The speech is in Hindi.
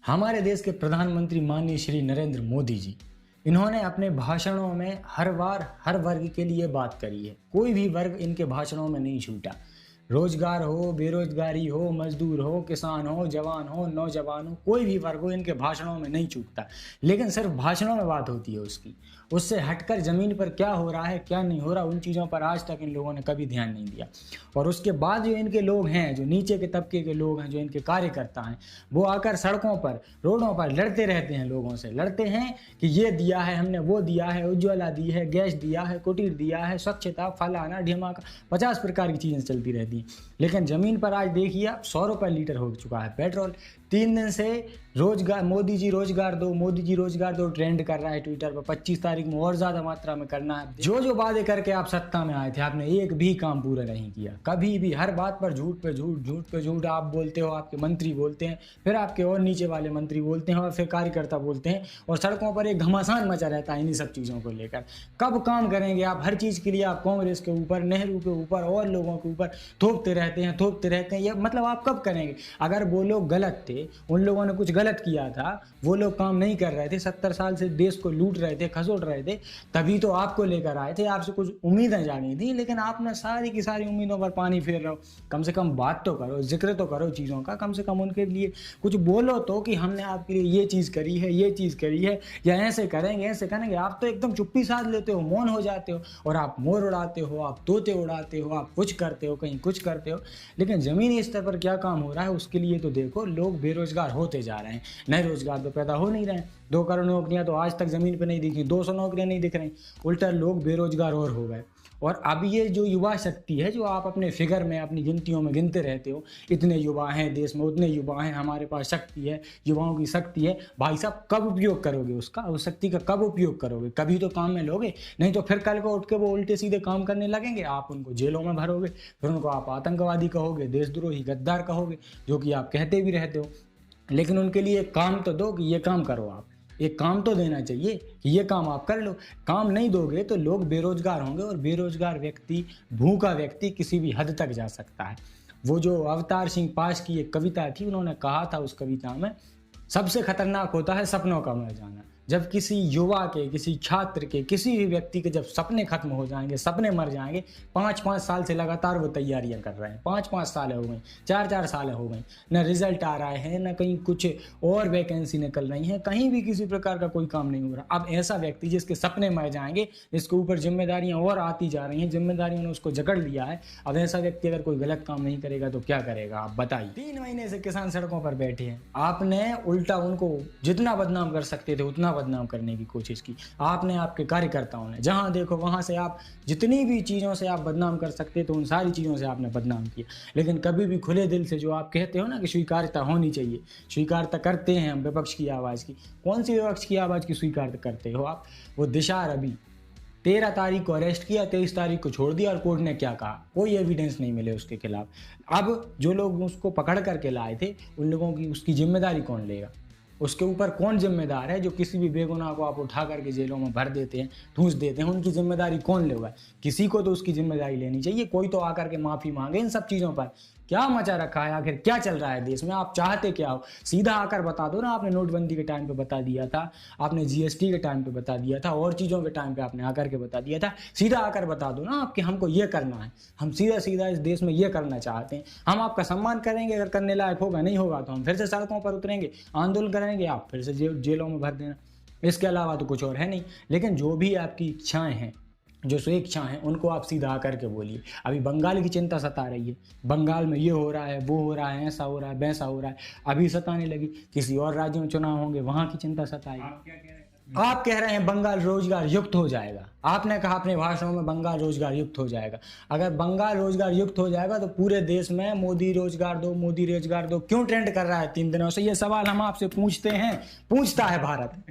हमारे देश के प्रधानमंत्री माननीय श्री नरेंद्र मोदी जी, इन्होंने अपने भाषणों में हर बार हर वर्ग के लिए बात करी है। कोई भी वर्ग इनके भाषणों में नहीं छूटा। रोजगार हो, बेरोजगारी हो, मजदूर हो, किसान हो, जवान हो, नौजवान हो, कोई भी वर्ग हो इनके भाषणों में नहीं चूकता। लेकिन सिर्फ भाषणों में बात होती है उसकी। उससे हटकर ज़मीन पर क्या हो रहा है, क्या नहीं हो रहा, उन चीज़ों पर आज तक इन लोगों ने कभी ध्यान नहीं दिया। और उसके बाद जो इनके लोग हैं, जो नीचे के तबके के लोग हैं, जो इनके कार्यकर्ता हैं, वो आकर सड़कों पर, रोडों पर लड़ते रहते हैं, लोगों से लड़ते हैं कि ये दिया है हमने, वो दिया है, उज्ज्वला दी है, गैस दिया है, कुटीर दिया है, स्वच्छता, फलाना ढिमाका, 50 प्रकार की चीज़ें चलती रहती हैं। लेकिन ज़मीन पर आज देखिए 100 रुपये लीटर हो चुका है पेट्रोल। 3 दिन से रोजगार, मोदी जी रोजगार दो, मोदी जी रोजगार दो ट्रेंड कर रहा है ट्विटर पर। 25 तारीख में और ज़्यादा मात्रा में करना है। जो वादे करके आप सत्ता में आए थे, आपने एक भी काम पूरा नहीं किया। कभी भी हर बात पर झूठ पे झूठ, झूठ पे झूठ आप बोलते हो। आपके मंत्री बोलते हैं, फिर आपके और नीचे वाले मंत्री बोलते हैं, और फिर कार्यकर्ता बोलते हैं, और सड़कों पर एक घमासान मचा रहता है इन्हीं सब चीज़ों को लेकर। कब काम करेंगे आप? हर चीज़ के लिए आप कांग्रेस के ऊपर, नेहरू के ऊपर और लोगों के ऊपर थोपते रहते हैं। ये मतलब आप कब करेंगे? अगर वो लोग गलत थे, उन लोगों ने कुछ गलत किया था, वो लोग काम नहीं कर रहे थे, 70 साल से देश को लूट रहे थे, खसोट रहे थे, तभी तो आपको लेकर आए थे, आपसे कुछ उम्मीदें जानी थी। लेकिन आपने सारी की सारी उम्मीदों पर पानी फेर रहे हो। कम से कम बात तो करो, जिक्र तो करो चीज़ों का, कम से कम उनके लिए कुछ बोलो तो कि हमने आपके लिए ये चीज़ करी है, ये चीज़ करी है, या ऐसे करेंगे, ऐसे करेंगे। आप तो एकदम चुप्पी साध लेते हो, मौन हो जाते हो, और आप मोर उड़ाते हो, आप तोते उड़ाते हो, आप कुछ करते हो, कहीं कुछ करते हो। लेकिन ज़मीनी स्तर पर क्या काम हो रहा है उसके लिए तो देखो। लोग बेरोजगार होते जा रहे हैं, नए रोजगार तो पैदा हो नहीं रहे हैं। 2 करोड़ नौकरियां तो आज तक ज़मीन पे नहीं दिखी, 200 नौकरियां नहीं दिख रही, उल्टा लोग बेरोजगार और हो गए। और अब ये जो युवा शक्ति है, जो आप अपने फिगर में, अपनी गिनतियों में गिनते रहते हो, इतने युवा हैं देश में, उतने युवा हैं, हमारे पास शक्ति है, युवाओं की शक्ति है। भाई साहब, कब उपयोग करोगे उसका? उस शक्ति का कब उपयोग करोगे? कभी तो काम में लोगे, नहीं तो फिर कल को उठ के वो उल्टे सीधे काम करने लगेंगे। आप उनको जेलों में भरोगे, फिर उनको आप आतंकवादी कहोगे, देशद्रोही, गद्दार कहोगे, जो कि आप कहते भी रहते हो। लेकिन उनके लिए काम तो दो कि ये काम करो। आप एक काम तो देना चाहिए कि ये काम आप कर लो। काम नहीं दोगे तो लोग बेरोजगार होंगे, और बेरोजगार व्यक्ति, भूखा व्यक्ति किसी भी हद तक जा सकता है। वो जो अवतार सिंह पाश की एक कविता थी, उन्होंने कहा था उस कविता में, सबसे खतरनाक होता है सपनों का मर जाना। जब किसी युवा के, किसी छात्र के, किसी भी व्यक्ति के जब सपने खत्म हो जाएंगे, सपने मर जाएंगे। 5-5 साल से लगातार वो तैयारियां कर रहे हैं, 5-5 साल हो गई, 4-4 साल हो गई, न रिजल्ट आ रहा है, न कहीं कुछ और वैकेंसी निकल रही है, कहीं भी किसी प्रकार का कोई काम नहीं हो रहा। अब ऐसा व्यक्ति जिसके सपने मर जाएंगे, जिसके ऊपर जिम्मेदारियां और आती जा रही हैं, जिम्मेदारियों ने उसको जकड़ लिया है, अब ऐसा व्यक्ति अगर कोई गलत काम नहीं करेगा तो क्या करेगा आप बताइए। 3 महीने से किसान सड़कों पर बैठे हैं। आपने उल्टा उनको जितना बदनाम कर सकते थे उतना बदनाम करने की कोशिश की। आपने, आपके कार्यकर्ताओं ने, जहां देखो वहां से आप जितनी भी चीज़ों से आप बदनाम कर सकते थे, उन सारी चीज़ों से आपने बदनाम किया। लेकिन कभी भी खुले दिल से, जो आप कहते हो ना कि स्वीकार्यता होनी चाहिए, स्वीकारता करते हैं हम विपक्ष की आवाज़ की। कौन सी विपक्ष की आवाज़ की स्वीकारता करते हो आप? वो दिशा रवि 13 तारीख को अरेस्ट किया, 23 तारीख को छोड़ दिया, और कोर्ट ने क्या कहा? कोई एविडेंस नहीं मिले उसके खिलाफ। अब जो लोग उसको पकड़ करके लाए थे, उन लोगों की, उसकी जिम्मेदारी कौन लेगा? उसके ऊपर कौन जिम्मेदार है? जो किसी भी बेगुनाह को आप उठा करके जेलों में भर देते हैं, ठूंस देते हैं, उनकी जिम्मेदारी कौन लेगा? किसी को तो उसकी जिम्मेदारी लेनी चाहिए। कोई तो आकर के माफ़ी मांगे इन सब चीज़ों पर। क्या मचा रखा है आखिर? क्या चल रहा है देश में? आप चाहते क्या हो? सीधा आकर बता दो ना। आपने नोटबंदी के टाइम पे बता दिया था, आपने जीएसटी के टाइम पे बता दिया था, और चीज़ों के टाइम पे आपने आकर के बता दिया था। सीधा आकर बता दो ना आप कि हमको ये करना है, हम सीधा सीधा इस देश में ये करना चाहते हैं। हम आपका सम्मान करेंगे अगर करने लायक होगा, नहीं होगा तो हम फिर से सड़कों पर उतरेंगे, आंदोलन करेंगे, आप फिर से जेलों में भर देना। इसके अलावा तो कुछ और है नहीं। लेकिन जो भी आपकी इच्छाएं हैं, जो स्वेच्छा हैं, उनको आप सीधा आकर के बोलिए। अभी बंगाल की चिंता सता रही है, बंगाल में ये हो रहा है, वो हो रहा है, ऐसा हो रहा है, वैसा हो रहा है, अभी सताने लगी। किसी और राज्य में चुनाव होंगे, वहाँ की चिंता सताएगी। आप कह रहे हैं बंगाल रोजगार युक्त हो जाएगा। आपने कहा अपने भाषणों में बंगाल रोजगार युक्त हो जाएगा। अगर बंगाल रोजगार युक्त हो जाएगा तो पूरे देश में मोदी रोजगार दो, मोदी रोजगार दो क्यों ट्रेंड कर रहा है 3 दिनों से? ये सवाल हम आपसे पूछते हैं, पूछता है भारत।